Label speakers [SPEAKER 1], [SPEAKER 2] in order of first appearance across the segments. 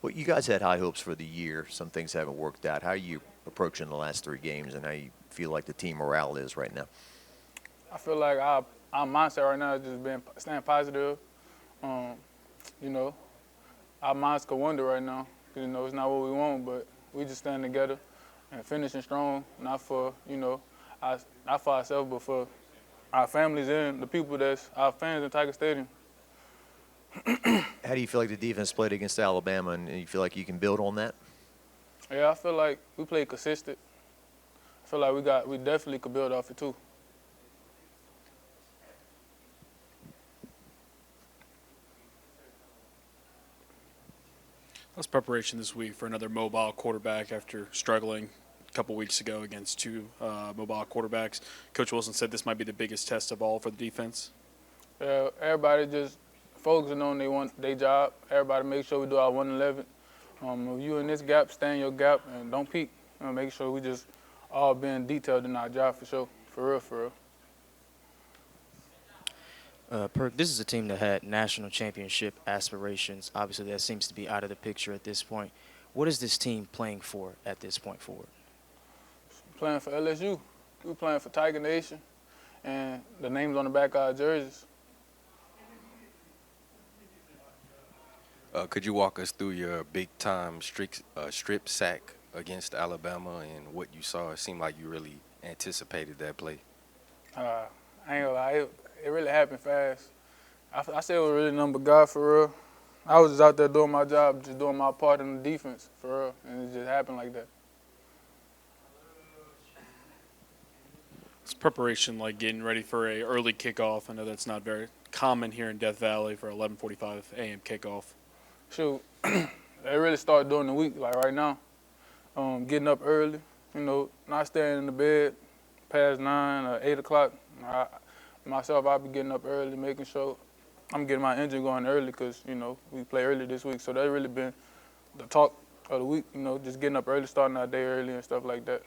[SPEAKER 1] Well, you guys had high hopes for the year. Some things haven't worked out. How are you approaching the last 3 games, and how you feel like the team morale is right now?
[SPEAKER 2] I feel like our mindset right now is just being staying positive. Um, you know, our minds could wonder right now. 'Cause, it's not what we want, but we just stand together and finishing strong. Not for not for ourselves, but for our families and the people that's our fans in Tiger Stadium.
[SPEAKER 1] How do you feel like the defense played against Alabama, and you feel like you can build on that?
[SPEAKER 2] Yeah, I feel like we played consistent. I feel like we definitely could build off it too.
[SPEAKER 3] How's preparation this week for another mobile quarterback after struggling a couple weeks ago against two mobile quarterbacks? Coach Wilson said this might be the biggest test of all for the defense.
[SPEAKER 2] Everybody just focusing on their job. Everybody make sure we do our 111. If you in this gap, stay in your gap and don't peek. Make sure we just all being detailed in our job for sure. For real, for real.
[SPEAKER 4] This is a team that had national championship aspirations. Obviously, that seems to be out of the picture at this point. What is this team playing for at this point forward?
[SPEAKER 2] Playing for LSU. We playing for Tiger Nation and the names on the back of our jerseys.
[SPEAKER 5] Could you walk us through your big-time strip sack against Alabama and what you saw? It seemed like you really anticipated that play.
[SPEAKER 2] I ain't gonna lie, it really happened fast. I said it was really nothing but God for real. I was just out there doing my job, just doing my part in the defense for real, and it just happened like that.
[SPEAKER 3] It's preparation like getting ready for a early kickoff. I know that's not very common here in Death Valley for 11:45 a.m. kickoff.
[SPEAKER 2] Shoot, they really started during the week, like right now. Getting up early, not staying in the bed past 9 or 8 o'clock. I'll be getting up early, making sure I'm getting my engine going early because, we play early this week. So that's really been the talk of the week, just getting up early, starting our day early and stuff like that.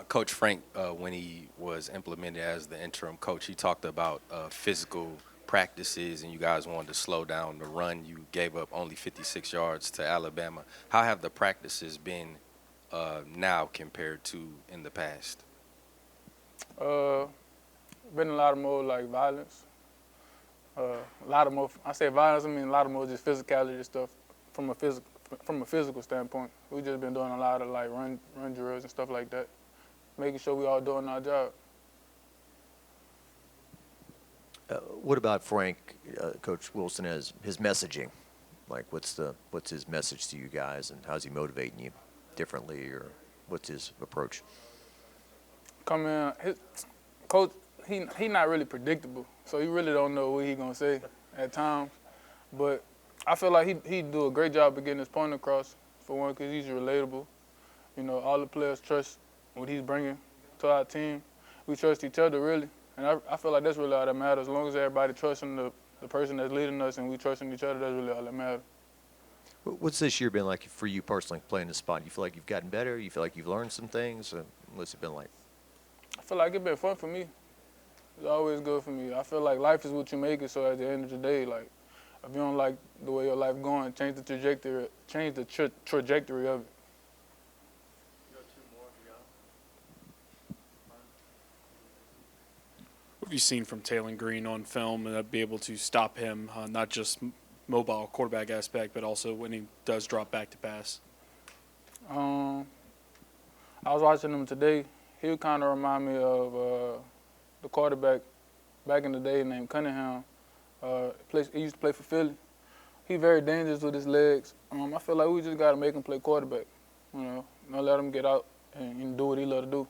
[SPEAKER 5] Coach Frank, when he was implemented as the interim coach, he talked about physical practices, and you guys wanted to slow down the run. You gave up only 56 yards to Alabama. How have the practices been now compared to in the past?
[SPEAKER 2] Been a lot of more like violence. A lot of more. I say violence. I mean a lot of more just physicality and stuff from a physical standpoint. We just been doing a lot of like run drills and stuff like that, making sure we all doing our job.
[SPEAKER 1] What about Frank, Coach Wilson, as his messaging? Like, what's his message to you guys, and how's he motivating you differently, or what's his approach?
[SPEAKER 2] Come in, his coach. He not really predictable, so you really don't know what he gonna say at times. But I feel like he do a great job of getting his point across. For one, because he's relatable. All the players trust what he's bringing to our team. We trust each other really, and I feel like that's really all that matters. As long as everybody trusting the person that's leading us and we trusting each other, that's really all that matters.
[SPEAKER 1] What's this year been like for you personally, playing the spot? You feel like you've gotten better? You feel like you've learned some things? What's it been like?
[SPEAKER 2] I feel like it's been fun for me. It's always good for me. I feel like life is what you make it. So at the end of the day, like if you don't like the way your life going, change the trajectory. Change the trajectory of it.
[SPEAKER 3] What have you seen from Taylor Green on film and be able to stop him, not just mobile quarterback aspect, but also when he does drop back to pass?
[SPEAKER 2] I was watching him today. He would kind of remind me of the quarterback back in the day named Cunningham. He used to play for Philly. He's very dangerous with his legs. I feel like we just got to make him play quarterback. Not let him get out and do what he love to do.